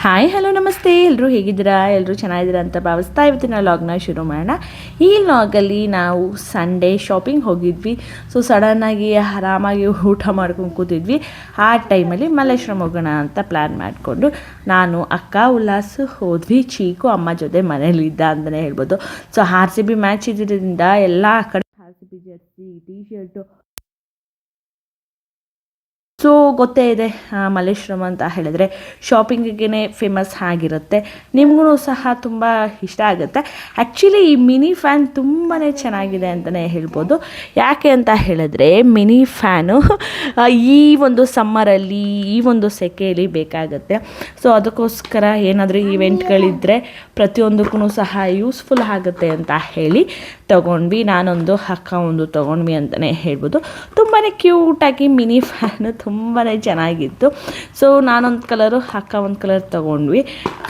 Hi hello ನಮಸ್ತೆ, ಎಲ್ಲರೂ ಹೇಗಿದ್ದೀರಾ? ಎಲ್ಲರೂ ಚೆನ್ನಾಗಿದ್ದೀರಾ ಅಂತ ಭಾವಿಸ್ತಾ ಇವತ್ತಿನ ಲಾಗ್ನ ಶುರು ಮಾಡೋಣ. ಈ ಲಾಗಲ್ಲಿ ನಾವು ಸಂಡೇ ಶಾಪಿಂಗ್ ಹೋಗಿದ್ವಿ. ಸೊ ಸಡನ್ನಾಗಿ ಆರಾಮಾಗಿ ಊಟ ಮಾಡ್ಕೊಂಡು ಕೂತಿದ್ವಿ. ಆ ಟೈಮಲ್ಲಿ ಮಲ್ಲೇಶ್ವರಂ ಹೋಗೋಣ ಅಂತ ಪ್ಲ್ಯಾನ್ ಮಾಡಿಕೊಂಡು ನಾನು ಅಕ್ಕ ಉಲ್ಲಾಸ್ ಹೋದ್ವಿ. ಚೀಕು ಅಮ್ಮ ಜೊತೆ ಮನೇಲಿದ್ದ ಅಂತಲೇ ಹೇಳ್ಬೋದು. ಸೊ RCB ಮ್ಯಾಚ್ ಇದ್ರಿಂದ ಎಲ್ಲ ಕಡೆ RCB Jersey, T shirt. So ಗೊತ್ತೇ ಇದೆ, ಮಲ್ಲೇಶ್ವರಂ ಅಂತ ಹೇಳಿದ್ರೆ ಶಾಪಿಂಗಿಗೆ ಫೇಮಸ್ ಆಗಿರುತ್ತೆ. ನಿಮಗೂ ಸಹ ತುಂಬ ಇಷ್ಟ ಆಗುತ್ತೆ. ಆ್ಯಕ್ಚುಲಿ ಈ ಮಿನಿ ಫ್ಯಾನ್ ತುಂಬಾ ಚೆನ್ನಾಗಿದೆ ಅಂತಲೇ ಹೇಳ್ಬೋದು. ಯಾಕೆ ಅಂತ ಹೇಳಿದ್ರೆ ಮಿನಿ ಫ್ಯಾನು ಈ ಒಂದು ಸಮ್ಮರಲ್ಲಿ, ಈ ಒಂದು ಸೆಕೆಯಲ್ಲಿ ಬೇಕಾಗುತ್ತೆ. ಸೊ ಅದಕ್ಕೋಸ್ಕರ ಏನಾದರೂ ಈವೆಂಟ್ಗಳಿದ್ದರೆ ಪ್ರತಿಯೊಂದಕ್ಕೂ ಸಹ ಯೂಸ್ಫುಲ್ ಆಗುತ್ತೆ ಅಂತ ಹೇಳಿ ತೊಗೊಂಡ್ವಿ. ನಾನೊಂದು ಅಕ್ಕ ಒಂದು ತೊಗೊಂಡ್ವಿ ಅಂತಲೇ ಹೇಳ್ಬೋದು. ತುಂಬಾ ಕ್ಯೂಟಾಗಿ ಮಿನಿ ಫ್ಯಾನು ತುಂಬಾ ಚೆನ್ನಾಗಿತ್ತು. ಸೊ ನಾನೊಂದು ಕಲರು, ಅಕ್ಕ ಒಂದು ಕಲರ್ ತೊಗೊಂಡ್ವಿ.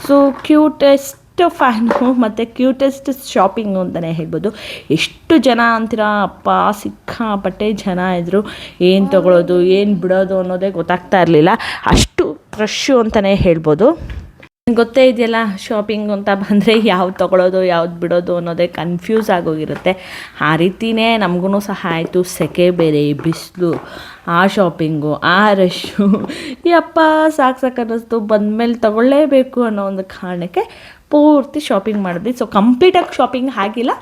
ಸೊ ಕ್ಯೂಟೆಸ್ಟ್ ಫ್ಯಾನು ಮತ್ತು ಕ್ಯೂಟೆಸ್ಟ್ ಶಾಪಿಂಗು ಅಂತಲೇ ಹೇಳ್ಬೋದು. ಎಷ್ಟು ಜನ ಅಂತೀರಾ, ಅಪ್ಪ ಸಿಕ್ಕಾಪಟ್ಟೆ ಜನ ಇದ್ದರು. ಏನು ತೊಗೊಳೋದು ಏನು ಬಿಡೋದು ಅನ್ನೋದೇ ಗೊತ್ತಾಗ್ತಾ ಇರಲಿಲ್ಲ. ಅಷ್ಟು ರಶ್ಶು ಅಂತಲೇ ಹೇಳ್ಬೋದು. ಗೊತ್ತೇ ಇದೆಯಲ್ಲ, ಶಾಪಿಂಗ್ ಅಂತ ಬಂದರೆ ಯಾವ್ದು ತೊಗೊಳೋದು ಯಾವ್ದು ಬಿಡೋದು ಅನ್ನೋದೇ ಕನ್ಫ್ಯೂಸ್ ಆಗೋಗಿರುತ್ತೆ. ಆ ರೀತಿಯೇ ನಮಗೂ ಸಹ ಆಯಿತು. ಸೆಕೆ ಬೇರೆ, ಬಿಸಿಲು, ಆ ಶಾಪಿಂಗು, ಆ ರಶ್ಶು, ಯಪ್ಪ ಸಾಕು ಅನ್ನಿಸ್ತು. ಬಂದಮೇಲೆ ತೊಗೊಳ್ಳೇಬೇಕು ಅನ್ನೋ ಒಂದು ಕಾರಣಕ್ಕೆ ಪೂರ್ತಿ ಶಾಪಿಂಗ್ ಮಾಡಿದ್ವಿ. ಸೊ ಕಂಪ್ಲೀಟಾಗಿ ಶಾಪಿಂಗ್ ಆಗಿಲ್ಲ,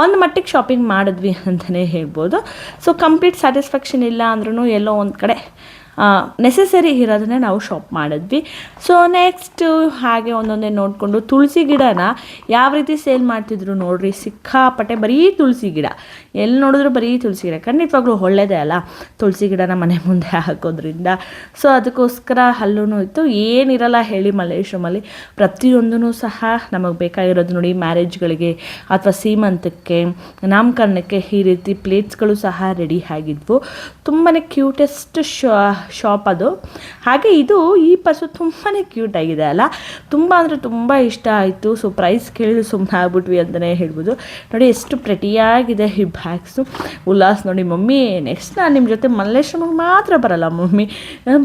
ಒಂದು ಮಟ್ಟಿಗೆ ಶಾಪಿಂಗ್ ಮಾಡಿದ್ವಿ ಅಂತಲೇ ಹೇಳ್ಬೋದು. ಸೊ ಕಂಪ್ಲೀಟ್ ಸ್ಯಾಟಿಸ್ಫ್ಯಾಕ್ಷನ್ ಇಲ್ಲ ಅಂದ್ರೂ ಎಲ್ಲೋ ಒಂದು ಕಡೆ ನೆಸೆಸರಿ ಇರೋದನ್ನೇ ನಾವು ಶಾಪ್ ಮಾಡಿದ್ವಿ. ಸೊ ನೆಕ್ಸ್ಟು ಹಾಗೆ ಒಂದೊಂದೇ ನೋಡಿಕೊಂಡು ತುಳಸಿ ಗಿಡನ ಯಾವ ರೀತಿ ಸೇಲ್ ಮಾಡ್ತಿದ್ರು ನೋಡ್ರಿ. ಸಿಕ್ಕಾಪಟ್ಟೆ ಬರೀ ತುಳಸಿ ಗಿಡ, ಎಲ್ಲಿ ನೋಡಿದ್ರು ಬರೀ ತುಳಸಿ ಗಿಡ. ಖಂಡಿತವಾಗ್ಲೂ ಒಳ್ಳೆಯದೇ ಅಲ್ಲ ತುಳಸಿ ಗಿಡನ ಮನೆ ಮುಂದೆ ಹಾಕೋದ್ರಿಂದ. ಸೊ ಅದಕ್ಕೋಸ್ಕರ ಅಲ್ಲೂ ಇತ್ತು. ಏನಿರಲ್ಲ ಹೇಳಿ ಮಲ್ಲೇಶ್ವರಮಲ್ಲಿ, ಪ್ರತಿಯೊಂದೂ ಸಹ ನಮಗೆ ಬೇಕಾಗಿರೋದು ನೋಡಿ. ಮ್ಯಾರೇಜ್ಗಳಿಗೆ ಅಥವಾ ಸೀಮಂತಕ್ಕೆ, ನಾಮಕರಣಕ್ಕೆ ಈ ರೀತಿ ಪ್ಲೇಟ್ಸ್ಗಳು ಸಹ ರೆಡಿ ಆಗಿದ್ವು. ತುಂಬಾ ಕ್ಯೂಟೆಸ್ಟ್ ಶಾಪ್ ಅದು. ಹಾಗೆ ಇದು ಈ ಪರ್ಸು ತುಂಬಾ ಕ್ಯೂಟ್ ಆಗಿದೆ ಅಲ್ಲ, ತುಂಬ ಅಂದರೆ ತುಂಬ ಇಷ್ಟ ಆಯಿತು. ಸೊ ಪ್ರೈಸ್ ಕೇಳಿ ಸುಮ್ಮನೆ ಆಗ್ಬಿಟ್ವಿ ಅಂತಲೇ ಹೇಳ್ಬೋದು. ನೋಡಿ ಎಷ್ಟು ಪ್ರೆಟಿಯಾಗಿದೆ ಈ ಬ್ಯಾಗ್ಸು. ಉಲ್ಲಾಸ್ ನೋಡಿ, ಮಮ್ಮಿ ನೆಕ್ಸ್ಟ್ ನಾನು ನಿಮ್ಮ ಜೊತೆ ಮಲ್ಲೇಶ್ವರಮಿಗೆ ಮಾತ್ರ ಬರಲ್ಲ ಮಮ್ಮಿ,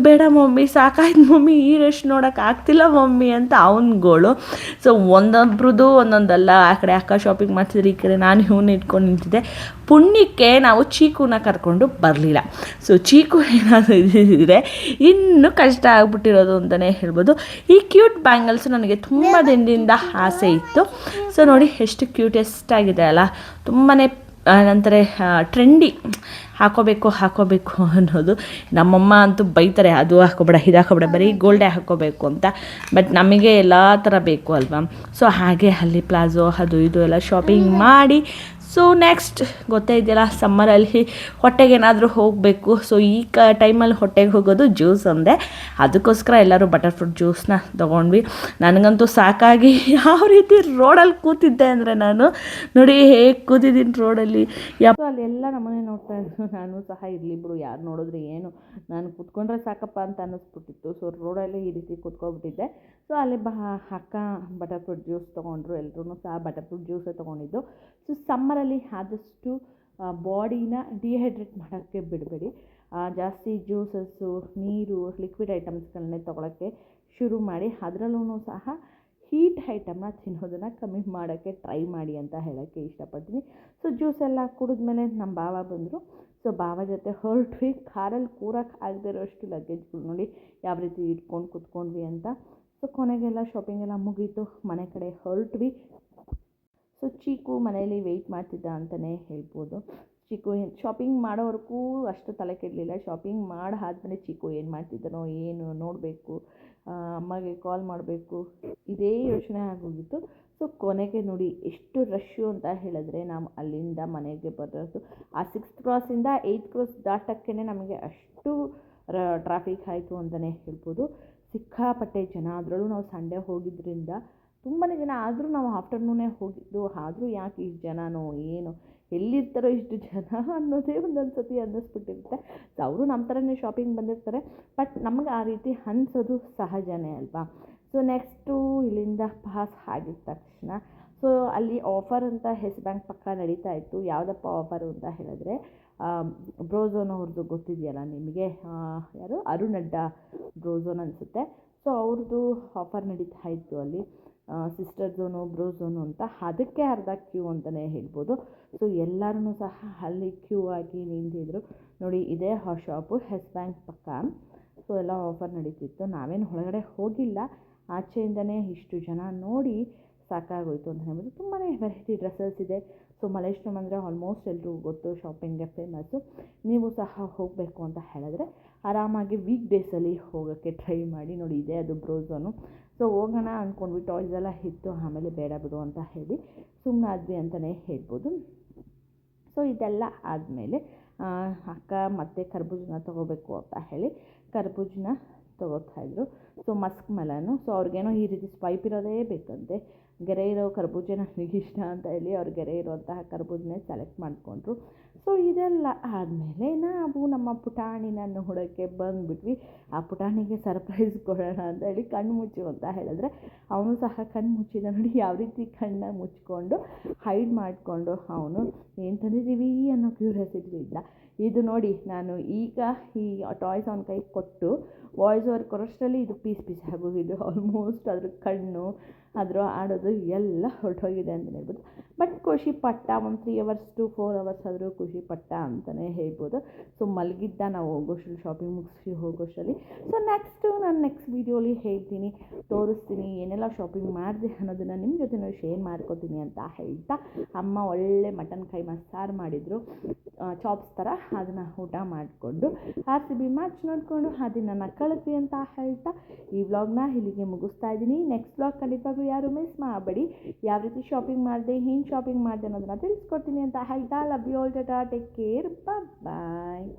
ಬೇಡ ಮಮ್ಮಿ ಸಾಕಾಯ್ತು ಮಮ್ಮಿ, ಈ ರಶ್ ನೋಡೋಕೆ ಆಗ್ತಿಲ್ಲ ಮಮ್ಮಿ ಅಂತ ಅವನ್ಗಳು. ಸೊ ಒಂದೊಬ್ರದ್ದು ಒಂದೊಂದಲ್ಲ. ಆ ಕಡೆ ಅಕ್ಕ ಶಾಪಿಂಗ್ ಮಾಡ್ತಿದ್ರೆ, ಈ ಕಡೆ ನಾನು ಇವನ್ನ ಇಟ್ಕೊಂಡು ನಿಂತಿದ್ದೆ. ಪುಣ್ಯಕ್ಕೆ ನಾವು ಚೀಕುನ ಕರ್ಕೊಂಡು ಬರಲಿಲ್ಲ. ಸೊ ಚೀಕು ಏನಾದರೂ ಇದ್ದಿದ್ದರೆ ಇನ್ನೂ ಕಷ್ಟ ಆಗ್ಬಿಟ್ಟಿರೋದು ಅಂತಲೇ ಹೇಳ್ಬೋದು. ಈ ಕ್ಯೂಟ್ ಬ್ಯಾಂಗಲ್ಸು ನನಗೆ ತುಂಬ ದಿನದಿಂದ ಆಸೆ ಇತ್ತು. ಸೊ ನೋಡಿ ಎಷ್ಟು ಕ್ಯೂಟೆಸ್ಟ್ ಆಗಿದೆ ಅಲ್ಲ, ತುಂಬಾ ನಂತರ ಟ್ರೆಂಡಿ, ಹಾಕೋಬೇಕು ಅನ್ನೋದು. ನಮ್ಮಮ್ಮ ಅಂತೂ ಬೈತಾರೆ, ಅದು ಹಾಕೋಬೇಡ ಇದು ಹಾಕೋಬೇಡ, ಬರೀ ಗೋಲ್ಡೇ ಹಾಕ್ಕೋಬೇಕು ಅಂತ. ಬಟ್ ನಮಗೆ ಎಲ್ಲ ಥರ ಬೇಕು ಅಲ್ವಾ. ಸೊ ಹಾಗೆ ಅಲ್ಲಿ ಪ್ಲಾಜೋ ಅದು ಇದು ಎಲ್ಲ ಶಾಪಿಂಗ್ ಮಾಡಿ, ಸೊ ನೆಕ್ಸ್ಟ್ ಗೊತ್ತೇ ಇದೆಯಲ್ಲ, ಸಮ್ಮರಲ್ಲಿ ಹೊಟ್ಟೆಗೆ ಏನಾದರೂ ಹೋಗಬೇಕು. ಸೊ ಈ ಟೈಮಲ್ಲಿ ಹೊಟ್ಟೆಗೆ ಹೋಗೋದು ಜ್ಯೂಸ್ ಒಂದೇ. ಅದಕ್ಕೋಸ್ಕರ ಎಲ್ಲರೂ ಬಟರ್ ಫ್ರೂಟ್ ಜ್ಯೂಸನ್ನ ತೊಗೊಂಡ್ವಿ. ನನಗಂತೂ ಸಾಕಾಗಿ ಯಾವ ರೀತಿ ರೋಡಲ್ಲಿ ಕೂತಿದ್ದೆ ಅಂದರೆ, ನಾನು ನೋಡಿ ಹೇಗೆ ಕೂತಿದ್ದೀನಿ ರೋಡಲ್ಲಿ. ಯಾಕೋ ಅಲ್ಲಿ ಎಲ್ಲ ನಮ್ಮನೆ ನೋಡ್ತಾ ಇದ್ರು. ನಾನು ಸಹ ಇರಲಿ ಬಿಡು, ಯಾರು ನೋಡಿದ್ರೆ ಏನು, ನಾನು ಕೂತ್ಕೊಂಡ್ರೆ ಸಾಕಪ್ಪ ಅಂತ ಅನ್ನಿಸ್ಬಿಟ್ಟಿತ್ತು. ಸೊ ರೋಡಲ್ಲಿ ಈ ರೀತಿ ಕೂತ್ಕೊಬಿಟ್ಟಿದ್ದೆ. ಸೊ ಅಲ್ಲಿ ಅಕ್ಕ ಬಟರ್ ಫ್ರೂಟ್ ಜ್ಯೂಸ್ ತೊಗೊಂಡ್ರು. ಎಲ್ಲರೂ ಸಹ ಬಟರ್ ಫ್ರೂಟ್ ಜ್ಯೂಸೇ ತೊಗೊಂಡಿದ್ದು. ಸೊ ಸಮ್ಮರಲ್ಲಿ ಆದಷ್ಟು ಬಾಡಿನ ಡಿಹೈಡ್ರೇಟ್ ಮಾಡೋಕ್ಕೆ ಬಿಡಬೇಡಿ. ಜಾಸ್ತಿ ಜ್ಯೂಸಸ್ಸು, ನೀರು, ಲಿಕ್ವಿಡ್ ಐಟಮ್ಸ್ಗಳನ್ನೇ ತೊಗೊಳಕ್ಕೆ ಶುರು ಮಾಡಿ. ಅದರಲ್ಲೂ ಸಹ ಹೀಟ್ ಐಟಮ್ನ ತಿನ್ನೋದನ್ನು ಕಮ್ಮಿ ಮಾಡೋಕ್ಕೆ ಟ್ರೈ ಮಾಡಿ ಅಂತ ಹೇಳೋಕ್ಕೆ ಇಷ್ಟಪಡ್ತೀನಿ. ಸೊ ಜ್ಯೂಸ್ ಎಲ್ಲ ಕುಡಿದ್ಮೇಲೆ ನಮ್ಮ ಭಾವ ಬಂದರು. ಸೊ ಭಾವ ಜೊತೆ ಹೊರಟ್ವಿ. ಕಾರಲ್ಲಿ ಕೂರಕ್ಕೆ ಆಗದೆ ಇರೋಷ್ಟು ಲಗೇಜ್ಗಳು ನೋಡಿ ಯಾವ ರೀತಿ ಇಟ್ಕೊಂಡು ಕೂತ್ಕೊಂಡ್ವಿ ಅಂತ. ಸೊ ಕೊನೆಗೆಲ್ಲ ಶಾಪಿಂಗ್ ಎಲ್ಲ ಮುಗೀತು, ಮನೆ ಕಡೆ ಹೊರಟ್ವಿ. ಸೊ ಚೀಕು ಮನೆಯಲ್ಲಿ ವೆಯ್ಟ್ ಮಾಡ್ತಿದ್ದ ಅಂತಲೇ ಹೇಳ್ಬೋದು. ಚೀಕು ಶಾಪಿಂಗ್ ಮಾಡೋವರೆಗೂ ಅಷ್ಟು ತಲೆ ಕೆಡಲಿಲ್ಲ. ಶಾಪಿಂಗ್ ಮಾಡಾದ್ಮೇಲೆ ಚೀಕು ಏನು ಮಾಡ್ತಿದ್ದಾನೋ ಏನು ನೋಡಬೇಕು, ಅಮ್ಮಗೆ ಕಾಲ್ ಮಾಡಬೇಕು, ಇದೇ ಯೋಚನೆ ಆಗೋಗಿತ್ತು. ಸೊ ಕೊನೆಗೆ ನೋಡಿ ಎಷ್ಟು ರಶ್ಶು ಅಂತ ಹೇಳಿದ್ರೆ, ನಾವು ಅಲ್ಲಿಂದ ಮನೆಗೆ ಬರೋದು ಆ 6th ಕ್ರಾಸಿಂದ 8th ಕ್ರಾಸ್ ದಾಟೋಕ್ಕೇ ನಮಗೆ ಅಷ್ಟು ಟ್ರಾಫಿಕ್ ಆಯಿತು ಅಂತಲೇ ಹೇಳ್ಬೋದು. ಸಿಕ್ಕಾಪಟ್ಟೆ ಜನ. ಅದರಲ್ಲೂ ನಾವು ಸಂಡೇ ಹೋಗಿದ್ದರಿಂದ ತುಂಬಾ ಜನ. ಆದರೂ ನಾವು ಆಫ್ಟರ್ನೂನೇ ಹೋಗಿದ್ದು, ಆದರೂ ಯಾಕೆ ಇಷ್ಟು ಜನನೋ ಏನು, ಎಲ್ಲಿರ್ತಾರೋ ಇಷ್ಟು ಜನ ಅನ್ನೋದೇ ಒಂದೊಂದು ಸತಿ ಅನ್ನಿಸ್ಬಿಟ್ಟಿರುತ್ತೆ. ಸೊ ಅವರು ನಮ್ಮ ಥರನೇ ಶಾಪಿಂಗ್ ಬಂದಿರ್ತಾರೆ, ಬಟ್ ನಮ್ಗೆ ಆ ರೀತಿ ಅನಿಸೋದು ಸಹಜನೇ ಅಲ್ವಾ. ಸೊ ನೆಕ್ಸ್ಟು ಇಲ್ಲಿಂದ ಪಾಸ್ ಆಗಿದ ತಕ್ಷಣ, ಸೊ ಅಲ್ಲಿ ಆಫರ್ ಅಂತ ಎಸ್ ಬ್ಯಾಂಕ್ ಪಕ್ಕ ನಡೀತಾ ಇತ್ತು. ಯಾವುದಪ್ಪ ಆಫರು ಅಂತ ಹೇಳಿದ್ರೆ, ಬ್ರೋಝೋನ್ ಅವ್ರದ್ದು ಗೊತ್ತಿದೆಯಲ್ಲ ನಿಮಗೆ, ಯಾರು ಅರುಣ್ ಅಡ್ಡ ಬ್ರೋಝೋನ್ ಅನಿಸುತ್ತೆ. ಸೊ ಅವ್ರದ್ದು ಆಫರ್ ನಡೀತಾ ಇತ್ತು ಅಲ್ಲಿ, ಸಿಸ್ಟರ್ ಝೋನು ಬ್ರೋ ಝೋನು ಅಂತ, ಅದಕ್ಕೆ ಅರ್ಧ ಕ್ಯೂ ಅಂತಲೇ ಹೇಳ್ಬೋದು. ಸೊ ಎಲ್ಲರೂ ಸಹ ಅಲ್ಲಿ ಕ್ಯೂ ಆಗಿ ನಿಂತಿದ್ರು. ನೋಡಿ ಇದೇ ಆ ಶಾಪು ಎಸ್ ಬ್ಯಾಂಕ್ ಪಕ್ಕ. ಸೊ ಎಲ್ಲ ಆಫರ್ ನಡೀತಿತ್ತು. ನಾವೇನು ಒಳಗಡೆ ಹೋಗಿಲ್ಲ, ಆಚೆಯಿಂದನೇ ಇಷ್ಟು ಜನ ನೋಡಿ ಸಾಕಾಗೋಯಿತು ಅಂತ ಹೇಳ್ಬೋದು. ತುಂಬಾ ವೆರೈಟಿ ಡ್ರೆಸ್ಸಸ್ ಇದೆ. ಸೊ ಮಲ್ಲೇಶ್ವರಂ ಅಂದರೆ ಆಲ್ಮೋಸ್ಟ್ ಎಲ್ರಿಗೂ ಗೊತ್ತು, ಶಾಪಿಂಗ್ಗೆ ಫೇಮಸ್ಸು. ನೀವು ಸಹ ಹೋಗಬೇಕು ಅಂತ ಹೇಳಿದ್ರೆ ಆರಾಮಾಗಿ ವೀಕ್ ಡೇಸಲ್ಲಿ ಹೋಗೋಕ್ಕೆ ಟ್ರೈ ಮಾಡಿ. ನೋಡಿ ಇದೆ ಅದು ಬ್ರೋ ಝೋನು. ಸೊ ಹೋಗೋಣ ಅಂದ್ಕೊಂಡ್ವಿ, ಟಾಯ್ಸ್ ಎಲ್ಲ ಇತ್ತು, ಆಮೇಲೆ ಬೇಡ ಬಿಡು ಅಂತ ಹೇಳಿ ಸುಮ್ಮನಾದ್ವಿ ಅಂತಲೇ ಹೇಳ್ಬೋದು. ಸೊ ಇದೆಲ್ಲ ಆದಮೇಲೆ ಅಕ್ಕ ಮತ್ತೆ ಕರ್ಬೂಜನ ತೊಗೋಬೇಕು ಅಂತ ಹೇಳಿ ಕರ್ಬೂಜನ ತೊಗೋತಾಯಿದ್ರು. So musk melon. ಸೊ ಅವ್ರಿಗೇನೋ ಈ ರೀತಿ ಸ್ವೈಪ್ ಇರೋದೇ ಬೇಕಂತೆ, ಗೆರೆ ಇರೋ ಕರ್ಬೂಜ ನನಗೆ ಇಷ್ಟ ಅಂತ ಹೇಳಿ ಅವ್ರು ಗೆರೆ ಇರೋಂತಹ ಕರ್ಬೂಜನೇ ಸೆಲೆಕ್ಟ್ ಮಾಡಿಕೊಂಡ್ರು. ಸೊ ಇದೆಲ್ಲ ಆದಮೇಲೆ ನಾವು ನಮ್ಮ ಪುಟಾಣಿನ ನೋಡೋಕ್ಕೆ ಬಂದುಬಿಟ್ವಿ. ಆ ಪುಟಾಣಿಗೆ ಸರ್ಪ್ರೈಸ್ ಕೊಡೋಣ ಅಂತ ಹೇಳಿ ಕಣ್ಣು ಮುಚ್ಚು ಅಂತ ಹೇಳಿದ್ರೆ ಅವನು ಸಹ ಕಣ್ಣು ಮುಚ್ಚಿದ. ನೋಡಿ ಯಾವ ರೀತಿ ಕಣ್ಣನ್ನ ಮುಚ್ಕೊಂಡು ಹೈಡ್ ಮಾಡಿಕೊಂಡು ಅವನು ಏನು ತಂದಿದ್ದೀವಿ ಅನ್ನೋ ಕ್ಯೂರಿಯಾಸಿಟಿ ಇಲ್ಲ. ಇದು ನೋಡಿ, ನಾನು ಈಗ ಈ ಟಾಯ್ಸ್ ಅವನ ಕೈ ಕೊಟ್ಟು ವಾಯ್ಸ್ ಓವರ್ ಕೊರೋಷ್ಟರಲ್ಲಿ ಇದು ಪೀಸ್ ಆಗೋಗಿದ್ದು. ಆಲ್ಮೋಸ್ಟ್ ಅದ್ರ ಕಣ್ಣು ಅದ್ರ ಆಡೋದು ಎಲ್ಲ ಹೊರಟೋಗಿದೆ ಅಂತಲೇ ಹೇಳ್ಬೋದು. ಬಟ್ ಖುಷಿ ಪಟ್ಟ, ಒಂದು 3 hours to 4 hours ಆದರೂ ಖುಷಿ ಪಟ್ಟ ಅಂತಲೇ ಹೇಳ್ಬೋದು. ಸೊ ಮಲಗಿದ್ದ ನಾವು ಹೋಗೋಷ್ಟರಲ್ಲಿ, ಶಾಪಿಂಗ್ ಮುಗಿಸಿ ಹೋಗೋಷ್ಟರಲ್ಲಿ. ಸೊ ನಾನು ನೆಕ್ಸ್ಟ್ ವೀಡಿಯೋಲಿ ಹೇಳ್ತೀನಿ, ತೋರಿಸ್ತೀನಿ ಏನೆಲ್ಲ ಶಾಪಿಂಗ್ ಮಾಡಿದೆ ಅನ್ನೋದನ್ನು ನಿಮ್ಮ ಜೊತೆ ಶೇರ್ ಮಾಡ್ಕೊತೀನಿ ಅಂತ ಹೇಳ್ತಾ, ಅಮ್ಮ ಒಳ್ಳೆ ಮಟನ್ ಕೈಮಾ ಸಾರು ಮಾಡಿದರು, ಚಾಪ್ಸ್ ಥರ. ಅದನ್ನು ಊಟ ಮಾಡಿಕೊಂಡು RCB ಮ್ಯಾಚ್ ನೋಡಿಕೊಂಡು ಅದನ್ನು ಕಳಿಸಿ ಅಂತ ಹೇಳ್ತಾ ಈ ವ್ಲಾಗ್ನ ಇಲ್ಲಿಗೆ ಮುಗಿಸ್ತಾ ಇದ್ದೀನಿ. ನೆಕ್ಸ್ಟ್ ವ್ಲಾಗ್ ಖಂಡಿತವಾಗ್ಲೂ ಯಾರು ಮಿಸ್ ಮಾಡಬೇಡಿ. ಯಾವ ರೀತಿ ಶಾಪಿಂಗ್ ಮಾಡಿದೆ, ಏನು ಶಾಪಿಂಗ್ ಮಾಡಿದೆ ಅನ್ನೋದನ್ನು ತಿಳಿಸ್ಕೊಡ್ತೀನಿ ಅಂತ ಹೇಳ್ತಾ, love you all, tata, take care, bye.